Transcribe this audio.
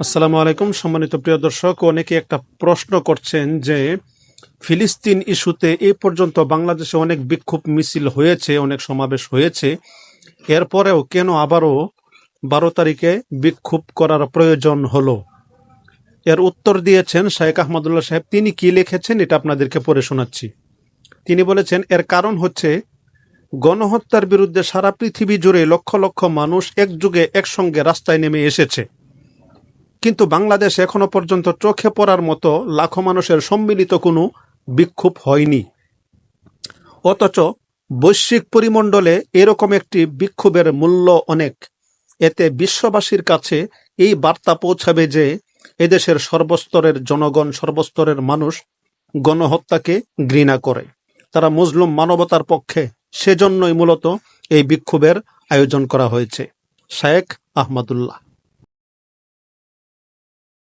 আসসালামু আলাইকুম সম্মানিত প্রিয় দর্শক, অনেকে একটা প্রশ্ন করছেন যে ফিলিস্তিন ইস্যুতে এই পর্যন্ত বাংলাদেশে অনেক বিক্ষোভ মিছিল হয়েছে, অনেক সমাবেশ হয়েছে, এরপরেও কেন আবারও 12 তারিখে বিক্ষোভ করার প্রয়োজন হলো? এর উত্তর দিয়েছেন শেখ আহমদুল্লাহ সাহেব। তিনি কি লিখেছেন এটা আপনাদেরকে পড়ে শোনাচ্ছি। তিনি বলেছেন, এর কারণ হচ্ছে গণহত্যার বিরুদ্ধে সারা পৃথিবী জুড়ে লক্ষ লক্ষ মানুষ একযুগে একসঙ্গে রাস্তায় নেমে এসেছে, কিন্তু বাংলাদেশ এখনো পর্যন্ত চোখে পড়ার মতো লাখো মানুষের সম্মিলিত কোনো বিক্ষোভ হয়নি। অথচ বৈশ্বিক পরিমণ্ডলে এরকম একটি বিক্ষোভের মূল্য অনেক। এতে বিশ্ববাসীর কাছে এই বার্তা পৌঁছাবে যে এদেশের সর্বস্তরের জনগণ, সর্বস্তরের মানুষ গণহত্যাকে ঘৃণা করে, তারা মুসলিম মানবতার পক্ষে। সেজন্যই মূলত এই বিক্ষোভের আয়োজন করা হয়েছে। শেখ আহমদুল্লাহ।